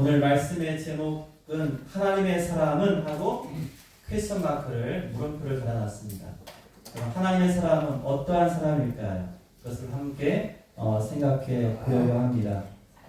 오늘 말씀의 제목은 하나님의 사람은 하고 퀘스천 마크를 물음표를 달아놨습니다. 그럼 하나님의 사람은 어떠한 사람일까요? 그것을 함께 생각해 보려고 합니다.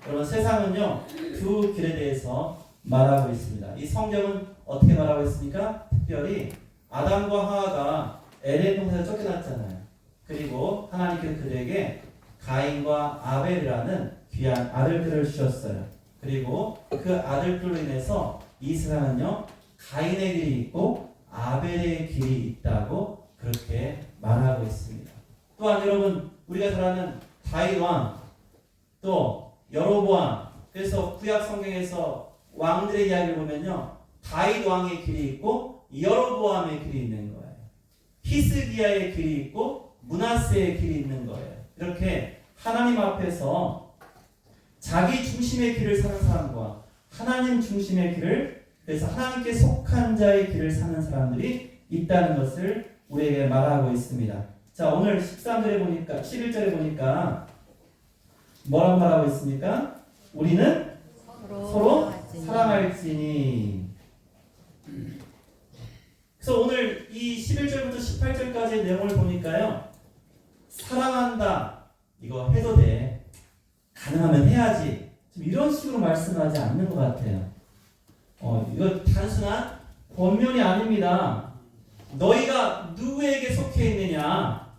여러분 세상은요 두 길에 대해서 말하고 있습니다. 이 성경은 어떻게 말하고 있습니까? 특별히 아담과 하와가 에덴 동산에서 쫓겨났잖아요. 그리고 하나님께서 그들에게 가인과 아벨이라는 귀한 아들들을 주셨어요. 그리고 그 아들들로 인해서 이 세상은요 가인의 길이 있고 아벨의 길이 있다고 그렇게 말하고 있습니다. 또한 여러분 우리가 잘 아는 다윗 왕, 또 여로보암, 그래서 구약 성경에서 왕들의 이야기를 보면요 다윗 왕의 길이 있고 여로보암의 길이 있는 거예요. 히스기야의 길이 있고 므낫세의 길이 있는 거예요. 이렇게 하나님 앞에서 자기 중심의 길을 사는 사람과 하나님 중심의 길을, 그래서 하나님께 속한 자의 길을 사는 사람들이 있다는 것을 우리에게 말하고 있습니다. 자, 오늘 13절에 보니까 11절에 보니까 뭐라고 말하고 있습니까? 우리는 서로 사랑할지니. 그래서 오늘 이 11절부터 18절까지의 내용을 보니까요 사랑한다 이거 해도 돼, 가능하면 해야지, 좀 이런 식으로 말씀하지 않는 것 같아요. 이거 단순한 권면이 아닙니다. 너희가 누구에게 속해 있느냐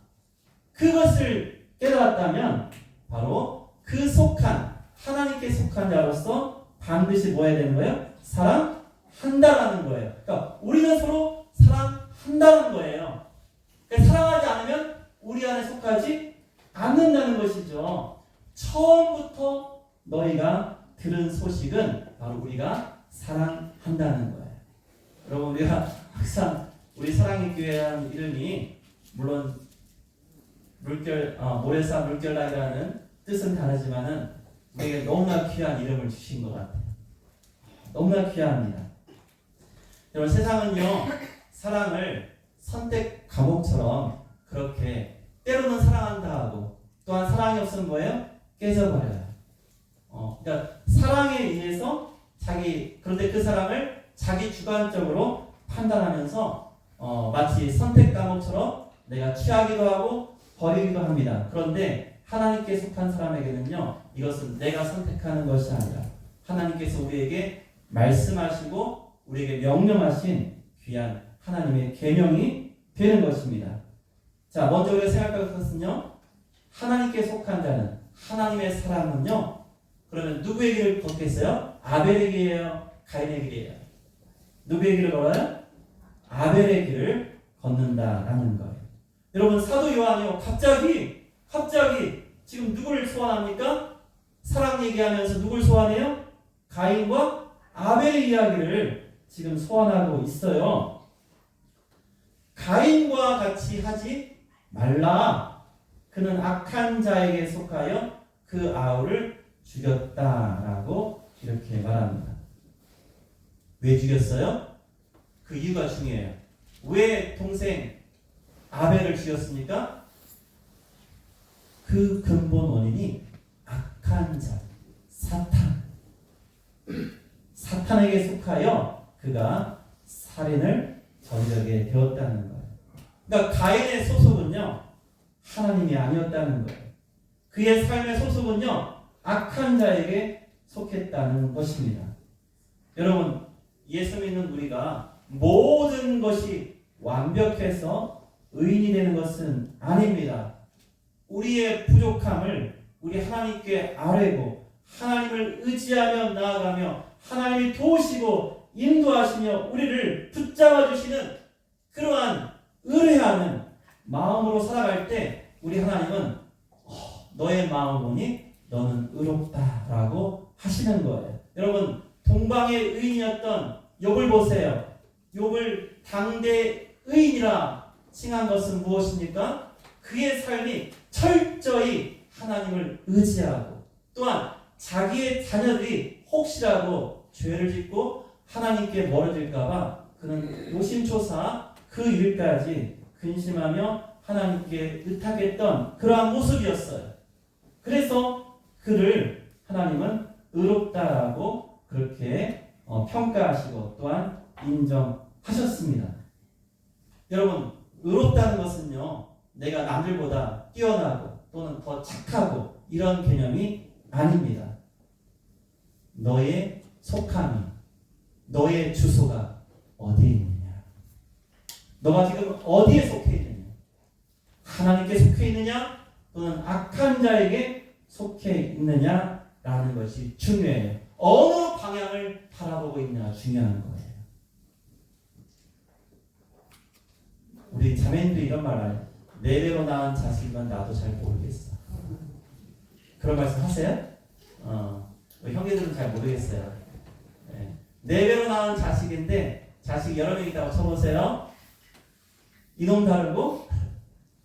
그것을 깨달았다면 바로 그 속한 하나님께 속한 자로서 반드시 뭐 해야 되는 거예요? 사랑한다라는 거예요. 그러니까 우리는 서로 사랑한다는 거예요. 그러니까 사랑하지 않으면 우리 안에 속하지 않는다는 것이죠. 처음부터 너희가 들은 소식은 바로 우리가 사랑한다는 거예요. 여러분 우리가 항상 우리 사랑의 교회라는 이름이 물론 모래사 물결나이라는 뜻은 다르지만은 우리에게 너무나 귀한 이름을 주신 것 같아요. 너무나 귀합니다. 여러분 세상은요 사랑을 선택 과목처럼 그렇게 때로는 사랑한다 하고 또한 사랑이 없으면 뭐예요? 깨져버려요. 그러니까 사랑에 의해서 그런데 그 사랑을 자기 주관적으로 판단하면서 마치 선택 과목처럼 내가 취하기도 하고 버리기도 합니다. 그런데 하나님께 속한 사람에게는요 이것은 내가 선택하는 것이 아니라 하나님께서 우리에게 말씀하시고 우리에게 명령하신 귀한 하나님의 계명이 되는 것입니다. 자, 먼저 우리가 생각할 것은요 하나님께 속한 자는, 하나님의 사람은요 그러면 누구의 길을 걷겠어요? 아벨의 길이에요? 가인의 길이에요? 누구의 길을 걸어요? 아벨의 길을 걷는다라는 거예요. 여러분 사도 요한이요 갑자기 지금 누구를 소환합니까? 사랑 얘기하면서 누굴 소환해요? 가인과 아벨의 이야기를 지금 소환하고 있어요. 가인과 같이 하지 말라. 그는 악한 자에게 속하여 그 아우를 죽였다라고 이렇게 말합니다. 왜 죽였어요? 그 이유가 중요해요. 왜 동생 아벨을 죽였습니까? 그 근본 원인이 악한 자, 사탄에게 속하여 그가 살인을 저지르게 되었다는 거예요. 그러니까 가인의 소속은요 하나님이 아니었다는 거예요. 그의 삶의 소속은요 악한 자에게 속했다는 것입니다. 여러분 예수 믿는 우리가 모든 것이 완벽해서 의인이 되는 것은 아닙니다. 우리의 부족함을 우리 하나님께 아뢰고 하나님을 의지하며 나아가며 하나님이 도우시고 인도하시며 우리를 붙잡아 주시는 그러한 의뢰하는 마음으로 살아갈 때 우리 하나님은 너의 마음 보니 너는 의롭다라고 하시는 거예요. 여러분 동방의 의인이었던 욥을 보세요. 욥을 당대 의인이라 칭한 것은 무엇입니까? 그의 삶이 철저히 하나님을 의지하고 또한 자기의 자녀들이 혹시라도 죄를 짓고 하나님께 멀어질까봐 그는 노심초사 그 일까지 근심하며 하나님께 의탁했던 그러한 모습이었어요. 그래서 그를 하나님은 의롭다라고 그렇게 평가하시고 또한 인정하셨습니다. 여러분, 의롭다는 것은요, 내가 남들보다 뛰어나고 또는 더 착하고 이런 개념이 아닙니다. 너의 속함이, 너의 주소가 어디에 있느냐? 너가 지금 어디에 속해 있느냐? 하나님께 속해 있느냐? 또는 악한 자에게 속해 있느냐라는 것이 중요해요. 어느 방향을 바라보고 있느냐가 중요한 거예요. 우리 자매님도 이런 말 해요. 내 배로 낳은 자식이면 나도 잘 모르겠어. 그런 말씀 하세요? 우리 형제들은 잘 모르겠어요. 네. 내 배로 낳은 자식인데 자식 여러 명 있다고 쳐보세요. 이놈 다르고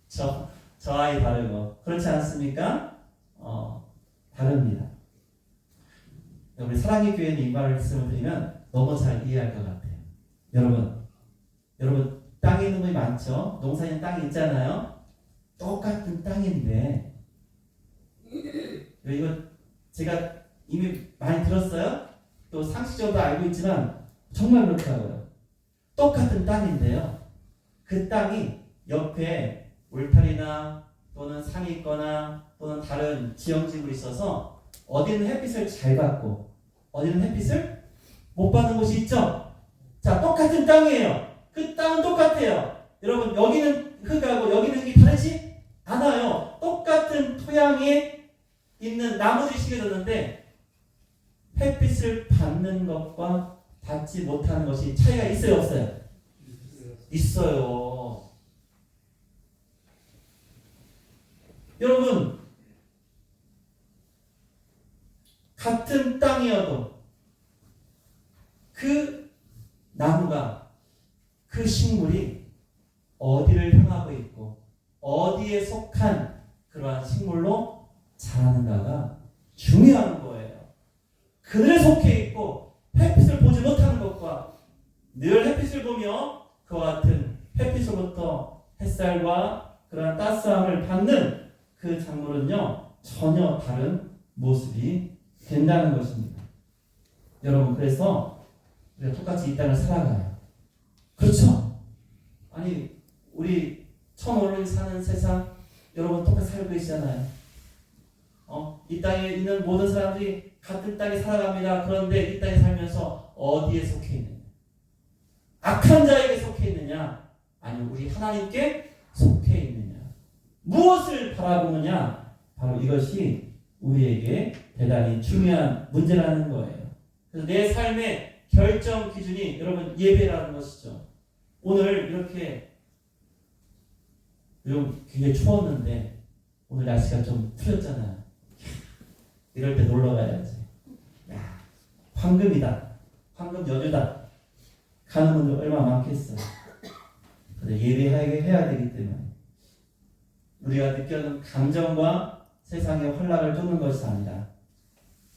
저 아이 다르고 그렇지 않습니까? 다릅니다. 우리 사랑의 교회는 이 말씀을 드리면 너무 잘 이해할 것 같아요. 여러분 땅에 있는 분이 많죠? 농사 있는 땅이 있잖아요. 똑같은 땅인데 이거 제가 이미 많이 들었어요. 또 상식적으로 알고 있지만 정말 그렇더라고요. 똑같은 땅인데요. 그 땅이 옆에 울타리나 또는 산이 있거나 또는 다른 지형지물이 있어서 어디는 햇빛을 잘 받고 어디는 햇빛을 못 받는 곳이 있죠. 자, 똑같은 땅이에요. 그 땅은 똑같아요. 여러분, 여기는 흙하고 여기는 흙이 다르지 않아요. 똑같은 토양에 있는 나무들이 심겨졌는데 햇빛을 받는 것과 받지 못하는 것이 차이가 있어요, 없어요? 있어요. 여러분, 같은 땅이어도 그 나무가, 그 식물이 어디를 향하고 있고 어디에 속한 그러한 식물로 자라는가가 중요한 거예요. 그늘에 속해 있고 햇빛을 보지 못하는 것과 늘 햇빛을 보며 그와 같은 햇빛으로부터 햇살과 그러한 따스함을 받는 그 작물은요, 전혀 다른 모습이 된다는 것입니다. 여러분, 그래서 우리가 똑같이 이 땅을 살아가요. 그렇죠? 아니, 우리 천오를 사는 세상 여러분 똑같이 살고 계시잖아요. 이 땅에 있는 모든 사람들이 같은 땅에 살아갑니다. 그런데 이 땅에 살면서 어디에 속해 있느냐? 악한 자에게 속해 있느냐? 아니면 우리 하나님께 속해 있느냐? 무엇을 바라보느냐? 바로 이것이 우리에게 대단히 중요한 문제라는 거예요. 그래서 내 삶의 결정 기준이 여러분 예배라는 것이죠. 오늘 이렇게 굉장히 추웠는데 오늘 날씨가 좀 풀렸잖아요. 이럴 때 놀러 가야지. 야, 황금이다. 황금 연휴다. 가는 분들 얼마나 많겠어요. 근데 예배해야 되기 때문에 우리가 느끼는 감정과 세상의 활락을 쫓는 것이 아니라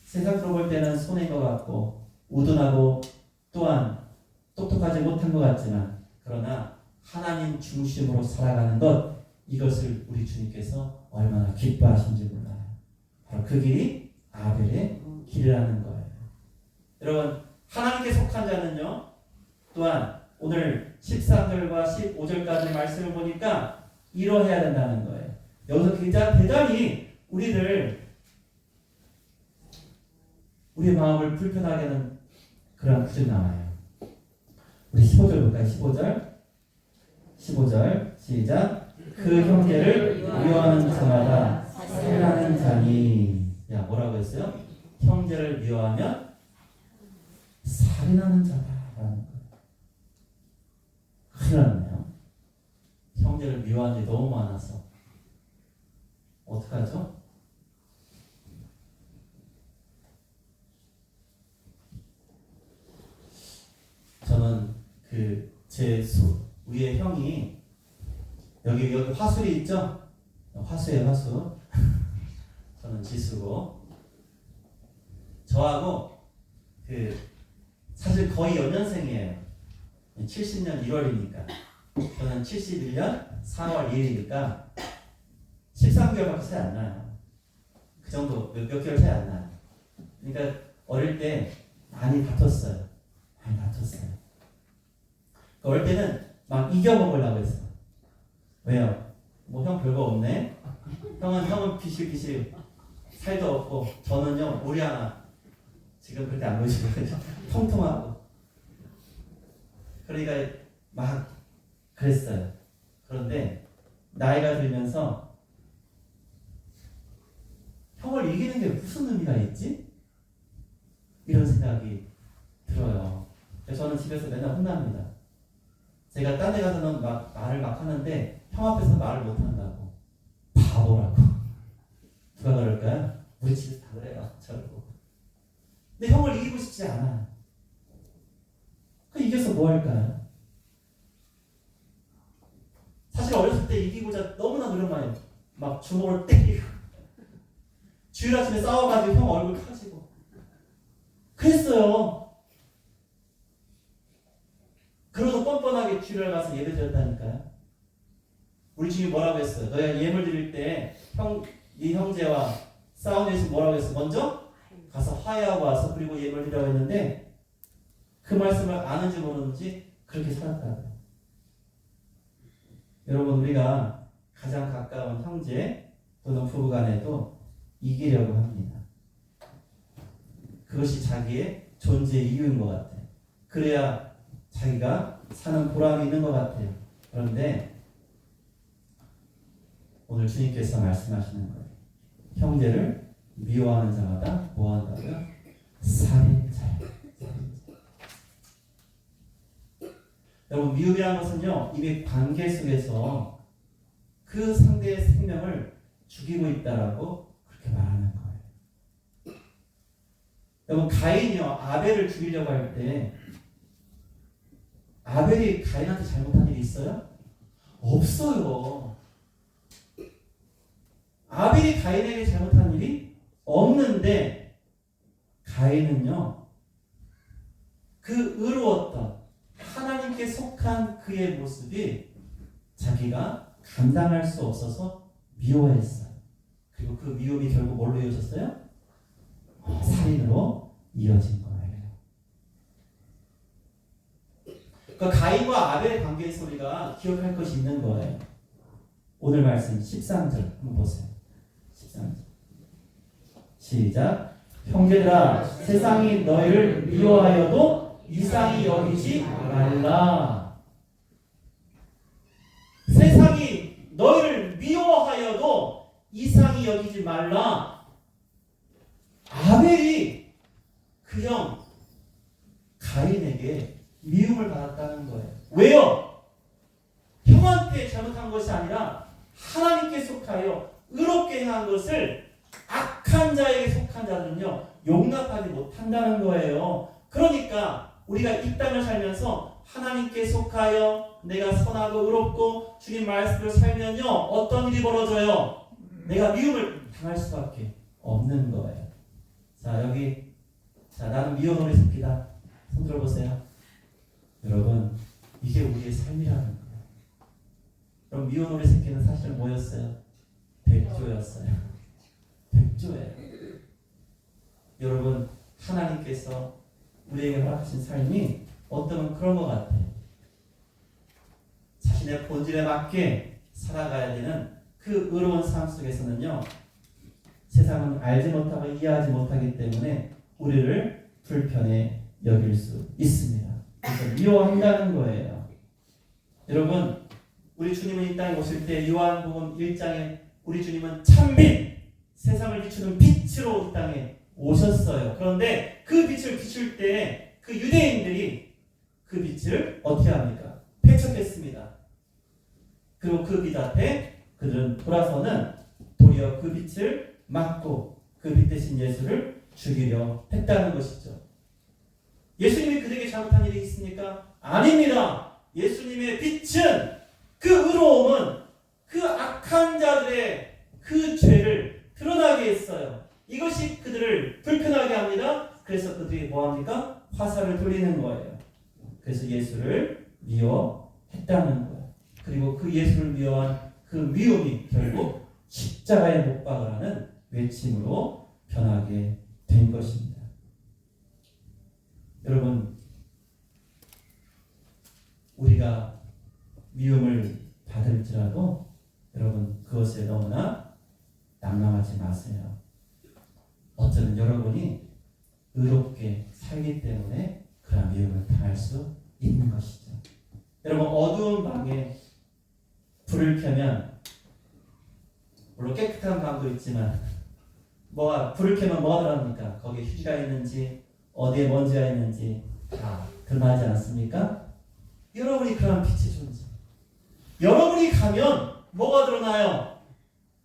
세상으로 볼 때는 손해인 것 같고 우둔하고 또한 똑똑하지 못한 것 같지만 그러나 하나님 중심으로 살아가는 것, 이것을 우리 주님께서 얼마나 기뻐하신지 몰라요. 바로 그 길이 아벨의 길이라는 거예요. 여러분, 하나님께 속한 자는요, 또한 오늘 13절과 15절까지 말씀을 보니까 이러해야 된다는 거예요. 여기서 대단히 우리의 마음을 불편하게 하는 그런 구절이 나와요. 우리 15절 볼까요? 15절 시작. 그 형제를 미워하는 자마다 살인하는 자니. 야, 뭐라고 했어요? 형제를 미워하면 살인하는 자다라는 거예요. 큰일 났네요. 형제를 미워하는 게 너무 많아서 어떡하죠? 저는 우리의 형이 여기 화술이 있죠? 화수예요, 화수. 저는 지수고 저하고 사실 거의 연년생이에요. 70년 1월이니까 저는 71년 4월 2일이니까 13개월밖에 차이 안 나요. 그 정도 몇 개월 차이 안 나요. 그러니까 어릴 때 많이 다퉜어요. 많이 다퉜어요. 어릴 때는 막 이겨먹으려고 했어. 왜요? 뭐 형 별거 없네. 형은 비실비실 살도 없고 저는요 우리 하나 지금 그렇게 안 보이시거든요. 통통하고. 그러니까 막 그랬어요. 그런데 나이가 들면서 형을 이기는 게 무슨 의미가 있지? 이런 생각이 들어요. 저는 집에서 맨날 혼납니다. 제가 딴 데 가서는 막 말을 막 하는데 형 앞에서 말을 못 한다고. 바보라고. 누가 그럴까요? 우리 집에서 다 그래요. 저러고. 근데 형을 이기고 싶지 않아. 그 이겨서 뭐 할까요? 사실 어렸을 때 이기고자 너무나 노력 많이 해요. 막 주먹을 때리고 주일 아침에 싸워가지고 형 얼굴 커지고 그랬어요. 그러고 뻔뻔하게 주일날 가서 예배 드렸다니까요. 우리 주님이 뭐라고 했어요? 너희가 예물 드릴 때 네 형제와 싸우는 예수 뭐라고 했어? 먼저 가서 화해하고 와서 그리고 예물 드리라고 했는데 그 말씀을 아는지 모르는지 그렇게 살았다고요. 여러분 우리가 가장 가까운 형제 또는 부부간에도 이기려고 합니다. 그것이 자기의 존재의 이유인 것 같아요. 그래야 자기가 사는 보람이 있는 것 같아요. 그런데 오늘 주님께서 말씀하시는 거예요. 형제를 미워하는 자마다 뭐 한다고요? 살인자예요. 여러분 미움이라는 것은요 이미 관계 속에서 그 상대의 생명을 죽이고 있다라고 그렇게 말하는 거예요. 여러분 가인이요 아벨을 죽이려고 할 때 아벨이 가인한테 잘못한 일이 있어요? 없어요. 아벨이 가인에게 잘못한 일이 없는데 가인은요 그 의로웠던 하나님께 속한 그의 모습이 자기가 감당할 수 없어서 미워했어요. 그리고 그 미움이 결국 뭘로 이어졌어요? 살인으로 이어진 거예요. 그러니까 가인과 아벨의 관계에서 우리가 기억할 것이 있는 거예요. 오늘 말씀 13절 한번 보세요. 13절 시작. 형제들아 세상이 너희를 미워하여도 이상히 여기지 말라. 세상이 너희를 미워하여도 이상히 여기지 말라. 아벨이 그 형 가인에게 미움을 받았다는 거예요. 왜요? 형한테 잘못한 것이 아니라 하나님께 속하여 의롭게 행한 것을 악한 자에게 속한 자들은요 용납하지 못한다는 거예요. 그러니까 우리가 이 땅을 살면서 하나님께 속하여 내가 선하고 의롭고 주님 말씀을 살면요 어떤 일이 벌어져요? 내가 미움을 당할 수밖에 없는 거예요. 자 여기 나는 미워노리 새끼다. 손 들어보세요. 여러분 이게 우리의 삶이라는 거예요. 그럼 미워노리 새끼는 사실 뭐였어요? 백조였어요. 백조예요. 여러분 하나님께서 우리에게 허락하신 삶이 어쩌면 그런 것 같아요. 자신의 본질에 맞게 살아가야 되는 그 의로운 삶 속에서는요 세상은 알지 못하고 이해하지 못하기 때문에 우리를 불편해 여길 수 있습니다. 그래서 미워한다는 거예요. 여러분 우리 주님은 이 땅에 오실 때 요한복음 1장에 우리 주님은 참빛 세상을 비추는 빛으로 이 땅에 오셨어요. 그런데 그 빛을 비출 때 그 유대인들이 그 빛을 어떻게 합니까? 배척했습니다. 그리고 그 빛 앞에 그들은 돌아서는 도리어 그 빛을 막고 그 빛 대신 예수를 죽이려 했다는 것이죠. 예수님이 그들에게 잘못한 일이 있습니까? 아닙니다. 예수님의 빛은 그 의로움은 그 악한 자들의 그 죄를 드러나게 했어요. 이것이 그들을 불편하게 합니다. 그래서 그들이 뭐합니까? 화살을 돌리는 거예요. 그래서 예수를 미워했다는 거예요. 그리고 그 예수를 미워한 그 미움이 결국 십자가에 못 박으라는 외침으로 변하게 된 것입니다. 여러분, 우리가 미움을 받을지라도 여러분 그것에 너무나 낙망하지 마세요. 어쩌면 여러분이 의롭게 살기 때문에 그런 미움을 당할 수 있는 것이죠. 여러분, 어두운 방에 불을 켜면 물론 깨끗한 방도 있지만 불을 켜면 뭐가 들어갑니까? 거기에 휴지가 있는지 어디에 먼지가 있는지 다 드러나지 않습니까? 여러분이 그런 빛의 존재. 여러분이 가면 뭐가 드러나요?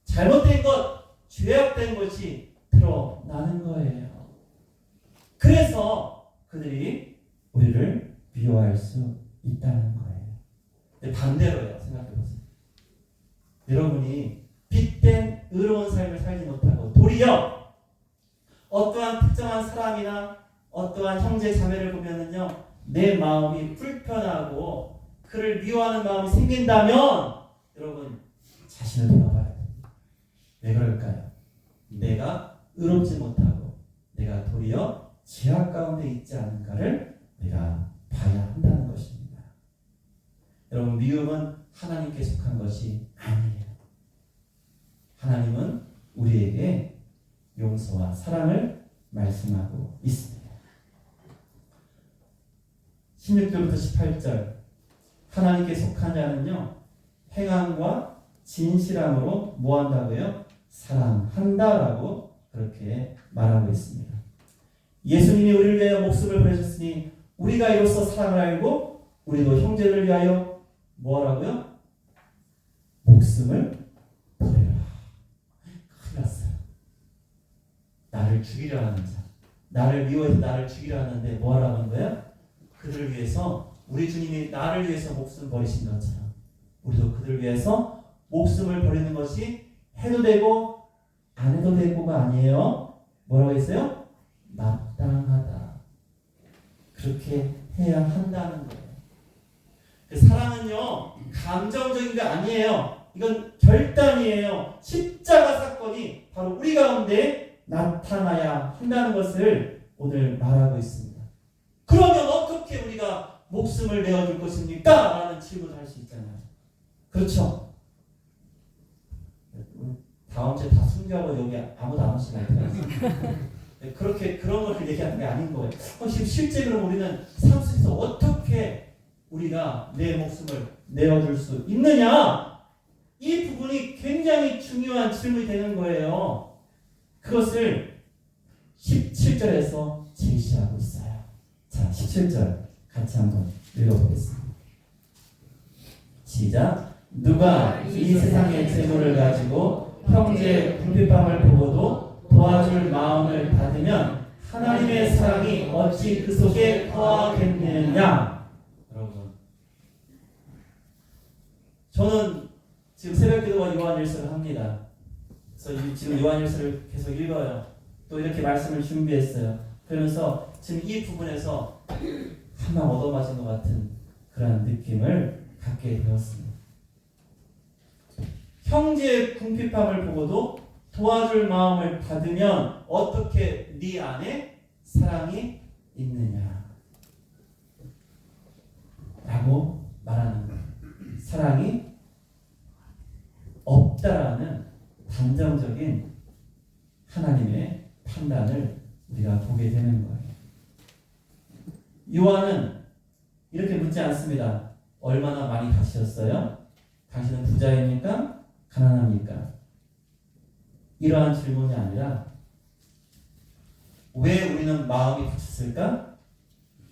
잘못된 것, 죄악된 것이 드러나는 거예요. 그래서 그들이 우리를 미워할 수 있다는 거예요. 반대로요. 생각해보세요. 여러분이 빛된 의로운 삶을 살지 못하고 도리어 어떠한 특정한 사람이나 어떠한 형제 자매를 보면은요, 내 마음이 불편하고 그를 미워하는 마음이 생긴다면 여러분 자신을 돌아봐야 됩니다. 왜 그럴까요? 내가 의롭지 못하고 내가 도리어 죄악 가운데 있지 않은가를 내가 봐야 한다는 것입니다. 여러분, 미움은 하나님께 속한 것이 아니에요. 하나님은 우리에게 용서와 사랑을 말씀하고 있습니다. 16절부터 18절, 하나님께 속한 자는요, 행함과 진실함으로 뭐 한다고요? 사랑한다라고 그렇게 말하고 있습니다. 예수님이 우리를 위하여 목숨을 보내셨으니 우리가 이로써 사랑을 알고 우리도 형제를 위하여 뭐하라고요? 목숨을 버려라. 큰일 났어요. 나를 죽이려 하는 자, 나를 미워해서 나를 죽이려 하는데 뭐하라는 거야? 그들을 위해서, 우리 주님이 나를 위해서 목숨 버리신 것처럼 우리도 그들을 위해서 목숨을 버리는 것이 해도 되고 안 해도 되고가 아니에요. 뭐라고 했어요? 마땅하다. 그렇게 해야 한다는 거예요. 그 사랑은요, 감정적인 게 아니에요. 이건 결단이에요. 십자가 사건이 바로 우리 가운데 나타나야 한다는 것을 오늘 말하고 있습니다. 그러면 어떻게 우리가 목숨을 내어줄 것입니까? 라는 질문을 할 수 있잖아요. 그렇죠? 다음 주에 다 숨겨고 여기 아무도 안 오시면 안 돼요. 그렇게 그런 걸 얘기하는 게 아닌 거예요. 지금 실제 그럼 우리는 삶 속에서 어떻게 우리가 내 목숨을 내어줄 수 있느냐? 이 부분이 굉장히 중요한 질문이 되는 거예요. 그것을 17절에서 제시하고 있어요. 자, 17절 같이 한번 읽어보겠습니다. 시작. 누가 이 세상의 재물을 가지고 형제의 궁핍함을 보고도 도와줄 마음을 받으면 하나님의 사랑이 어찌 그 속에 거하겠느냐. 여러분, 저는 지금 새벽기도와 요한일서를 합니다. 그래서 지금 요한일서를 계속 읽어요. 또 이렇게 말씀을 준비했어요. 그러면서 지금 이 부분에서 한방 얻어맞은 것 같은 그런 느낌을 갖게 되었습니다. 형제의 궁핍함을 보고도 도와줄 마음을 받으면 어떻게 네 안에 사랑이 있느냐 라고 말하는 거예요. 사랑이 없다라는 단정적인 하나님의 판단을 우리가 보게 되는 거예요. 요한은 이렇게 묻지 않습니다. 얼마나 많이 가지셨어요? 당신은 부자입니까? 가난합니까? 이러한 질문이 아니라 왜 우리는 마음이 다쳤을까?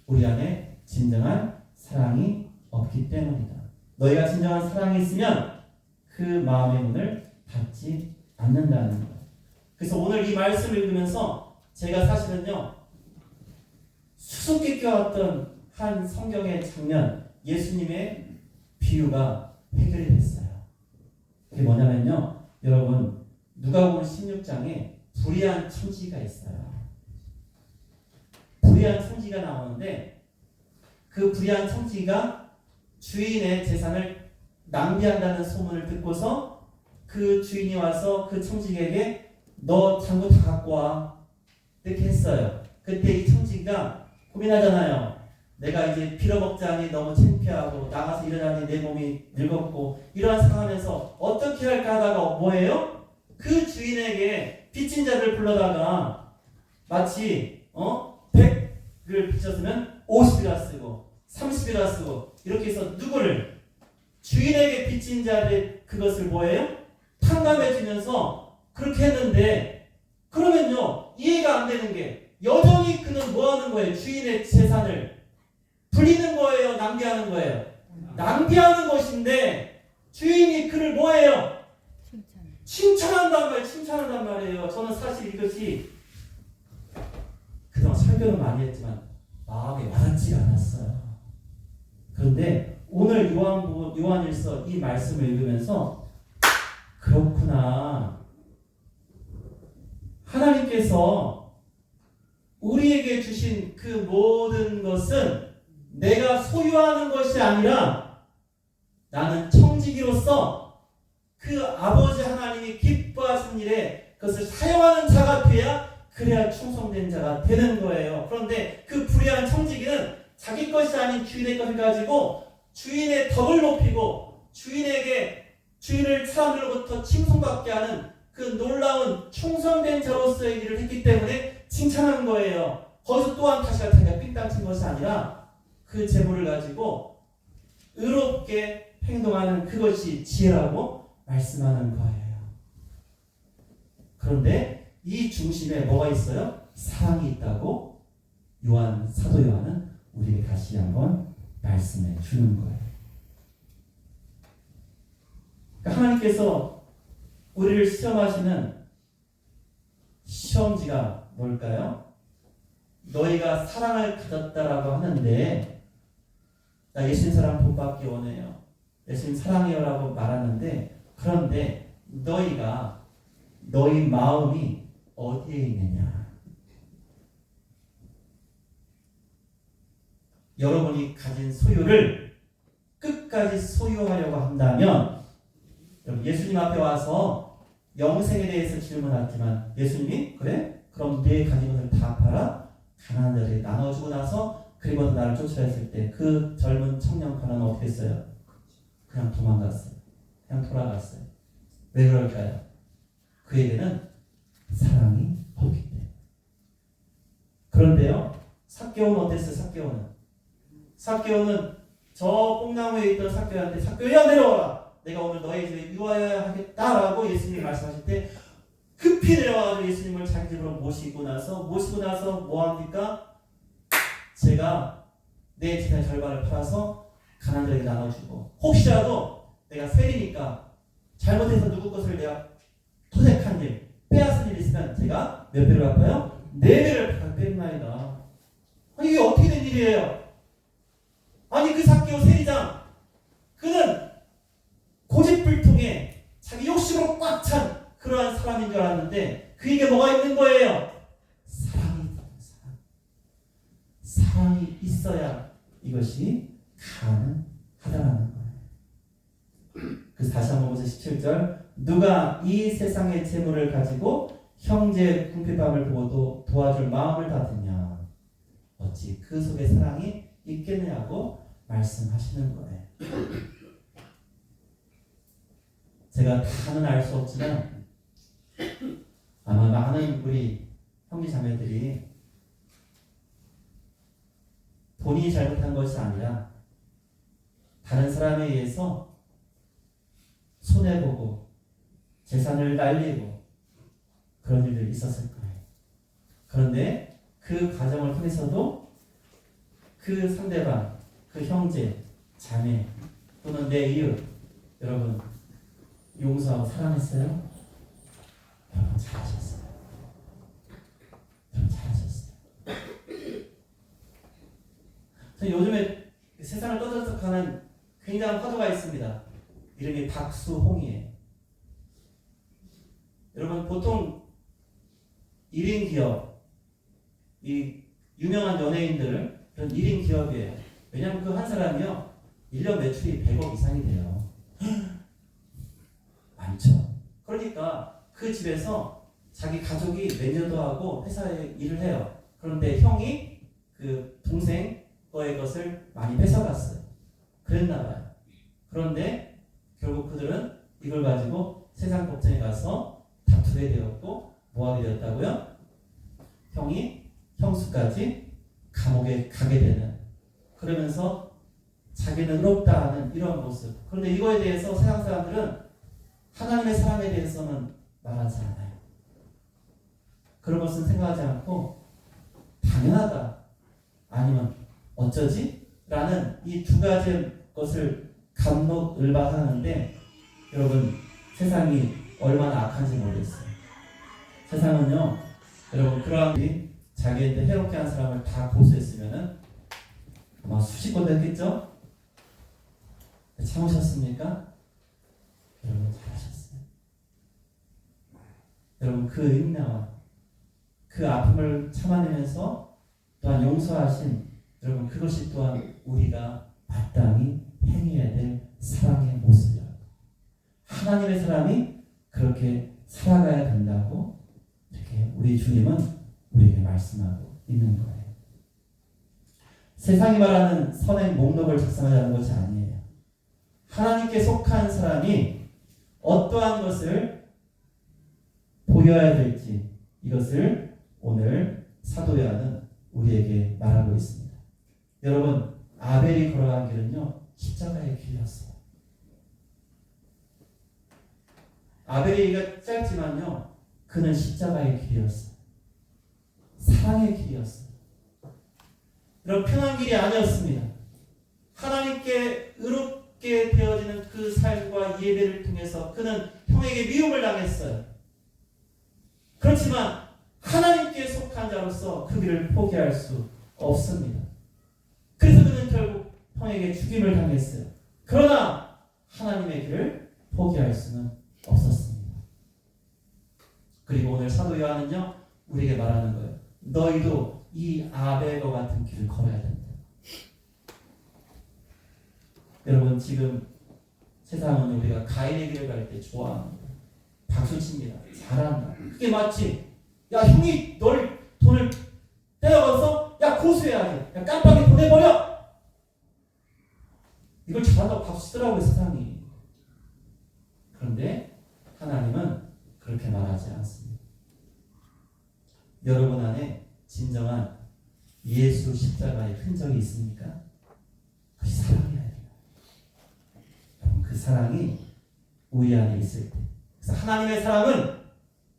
우리 안에 진정한 사랑이 없기 때문이다. 너희가 진정한 사랑이 있으면 그 마음의 문을 닫지 않는다는 거예요. 그래서 오늘 이 말씀을 읽으면서 제가 사실은요, 수수께끼 왔던 한 성경의 장면, 예수님의 비유가 해결이 됐어요. 그게 뭐냐면요, 여러분, 누가복음 16장에 불의한 청지기가 있어요. 불의한 청지기가 나오는데 그 불의한 청지기가 주인의 재산을 낭비한다는 소문을 듣고서 그 주인이 와서 그 청지기에게 너 잔고 다 갖고 와 이렇게 했어요. 그때 이 청지기가 고민하잖아요. 내가 이제 빌어먹자니 너무 창피하고 나가서 일하자니 내 몸이 늙었고 이러한 상황에서 어떻게 할까 하다가 뭐예요? 그 주인에게 빚진 자를 불러다가 마치 100을 빚졌으면 50이라 쓰고 30이라 쓰고 이렇게 해서 누구를 주인에게 빚진 자를 그것을 뭐예요? 탕감해 주면서 그렇게 했는데 그러면요 이해가 안 되는 게 여전히 그는 뭐 하는 거예요? 주인의 재산을 불리는 거예요? 낭비하는 거예요? 낭비하는 것인데 주인이 그를 뭐예요? 칭찬한단 말이에요. 저는 사실 이것이 그동안 설교는 많이 했지만 마음에 와닿지가 않았어요. 그런데 오늘 요한일서 이 말씀을 읽으면서 그렇구나. 하나님께서 우리에게 주신 그 모든 것은 내가 소유하는 것이 아니라 나는 청지기로서 그 아버지 하나님이 기뻐하신 일에 그것을 사용하는 자가 돼야 그래야 충성된 자가 되는 거예요. 그런데 그 불의한 청지기는 자기 것이 아닌 주인의 것을 가지고 주인의 덕을 높이고 주인을 사람들로부터 칭송받게 하는 그 놀라운 충성된 자로서의 일을 했기 때문에 칭찬한 거예요. 거기서 또한 다시 자기가 삥땅친 것이 아니라 그 재물을 가지고 의롭게 행동하는 그것이 지혜라고 말씀하는 거예요. 그런데 이 중심에 뭐가 있어요? 사랑이 있다고 사도 요한은 우리에게 다시 한번 말씀해 주는 거예요. 그러니까 하나님께서 우리를 시험하시는 시험지가 뭘까요? 너희가 사랑을 가졌다라고 하는데 나 예수님 사랑 본받기 원해요. 예수님 사랑해요라고 말하는데 그런데 너희 마음이 어디에 있느냐? 여러분이 가진 소유를 끝까지 소유하려고 한다면 여러분 예수님 앞에 와서 영생에 대해서 질문하지만 예수님이 그래? 그럼 네 가진 것을 다 팔아 가난한 자들에게 나눠주고 나서 그리고 나를 쫓으라 했을 때 그 젊은 청년 가난은 어떻게 했어요? 그냥 도망갔어요. 그냥 돌아갔어요. 왜 그럴까요? 그에게는 사랑이 없기 때문에. 그런데요, 삭개오는 어땠어요? 삭개오는 저 뽕나무에 있던 삭개오한테 삭개오야 내려와라. 내가 오늘 너희 집에 유하여야 하겠다라고 예수님이 말씀하실 때 급히 내려와서 예수님을 자기 집으로 모시고 나서 뭐 합니까? 제가 내 재산의 절반을 팔아서 가난한 자에게 나눠주고 혹시라도 내가 세리니까 잘못해서 누구 것을 내가 토색한 일, 빼앗은 일이 있으면 제가 몇 배를 갚아요? 4배를 뺀나이다. 아니 이게 어떻게 된 일이에요? 아니 그 삭개오 세리장 그는 고집불통에 자기 욕심으로 꽉 찬 그러한 사람인 줄 알았는데 그에게 뭐가 있는 거예요? 사랑이 있어야 이것이 가능하다는 거예요. 그래서 다시 한번 보세요. 17절 누가 이 세상의 재물을 가지고 형제 궁핍함을 보고도 도와줄 마음을 닫으냐 어찌 그 속에 사랑이 있겠느냐고 말씀하시는 거예요. 제가 다는 알 수 없지만 아마 많은 우리 형제 자매들이 본인이 잘못한 것이 아니라 다른 사람에 의해서 손해보고 재산을 날리고 그런 일들이 있었을 거예요. 그런데 그 과정을 통해서도 그 상대방, 그 형제, 자매 또는 내 이웃 여러분 용서하고 사랑했어요? 여러분 잘하셨어요. 요즘에 세상을 떠들썩하는 굉장한 화두가 있습니다. 이름이 박수홍이에요. 여러분 보통 1인 기업, 이 유명한 연예인들 그런 1인 기업이에요. 왜냐하면 그 한 사람이요 1년 매출이 100억 이상이 돼요. 많죠. 그러니까 그 집에서 자기 가족이 매니저도 하고 회사에 일을 해요. 그런데 형이 그 동생 거의 것을 많이 뺏어갔어요. 그랬나 봐요. 그런데 결국 그들은 이걸 가지고 세상 법정에 가서 다투게 되었고 뭐 하게 되었다고요? 형이 형수까지 감옥에 가게 되는, 그러면서 자기는 의롭다 하는 이런 모습. 그런데 이거에 대해서 세상 사람들은 하나님의 사랑에 대해서는 말하지 않아요. 그런 것은 생각하지 않고 당연하다, 아니면 어쩌지? 라는 이 두 가지 것을 갑록을박하는데, 여러분 세상이 얼마나 악한지 모르겠어요. 세상은요, 여러분 그러한 일이 자기한테 해롭게 한 사람을 다 고소했으면은 아마 수십 건 됐겠죠? 참으셨습니까? 여러분 잘하셨어요. 여러분 그 인내와 그 아픔을 참아내면서 또한 용서하신, 여러분 그것이 또한 우리가 마땅히 행해야 될 사랑의 모습이에요. 하나님의 사람이 그렇게 살아가야 된다고 이렇게 우리 주님은 우리에게 말씀하고 있는 거예요. 세상이 말하는 선행 목록을 작성하자는 것이 아니에요. 하나님께 속한 사람이 어떠한 것을 보여야 될지, 이것을 오늘 사도 요한은 우리에게 말하고 있습니다. 여러분, 아벨이 걸어간 길은요, 십자가의 길이었어요. 아벨의 길이 짧지만요, 그는 십자가의 길이었어요. 사랑의 길이었어요. 이런 편한 길이 아니었습니다. 하나님께 의롭게 되어지는 그 삶과 예배를 통해서 그는 형에게 미움을 당했어요. 그렇지만 하나님께 속한 자로서 그 길을 포기할 수 없습니다. 그래서 그는 결국 형에게 죽임을 당했어요. 그러나 하나님의 길을 포기할 수는 없었습니다. 그리고 오늘 사도 요한은요, 우리에게 말하는 거예요. 너희도 이 아벨과 같은 길을 걸어야 된다. 여러분, 지금 세상은 우리가 가인의 길을 갈 때 좋아합니다. 박수칩니다. 잘한다. 그게 마치 야 형이 널 돈을 떼어가서 야 고소해야지. 야 깜빡이 보내버려. 이걸 잘한다고 박수 치더라고요, 세상이. 그런데 하나님은 그렇게 말하지 않습니다. 여러분 안에 진정한 예수 십자가의 흔적이 있습니까? 그것이 사랑이야. 여러분, 그 사랑이 우리 안에 있을 때, 그래서 하나님의 사랑은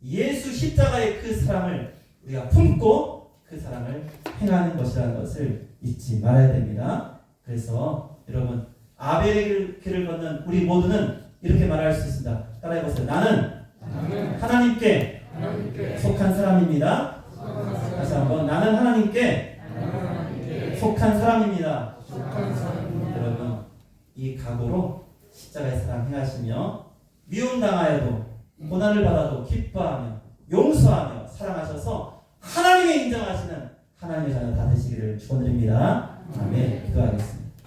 예수 십자가의 그 사랑을 우리가 품고 그 사랑을 행하는 것이라는 것을 잊지 말아야 됩니다. 그래서 여러분, 아벨의 길을 걷는 우리 모두는 이렇게 말할 수 있습니다. 따라해보세요. 나는 하나님께 속한 사람입니다. 다시 한번, 나는 하나님께 속한 사람입니다. 여러분, 이 각오로 십자가의 사랑 행하시며 미움당하여도 고난을 받아도 기뻐하며 용서하며 사랑하셔서 하나님의 인정하시는 하나님의 자녀 다 되시기를 축원드립니다. 아멘. 기도하겠습니다.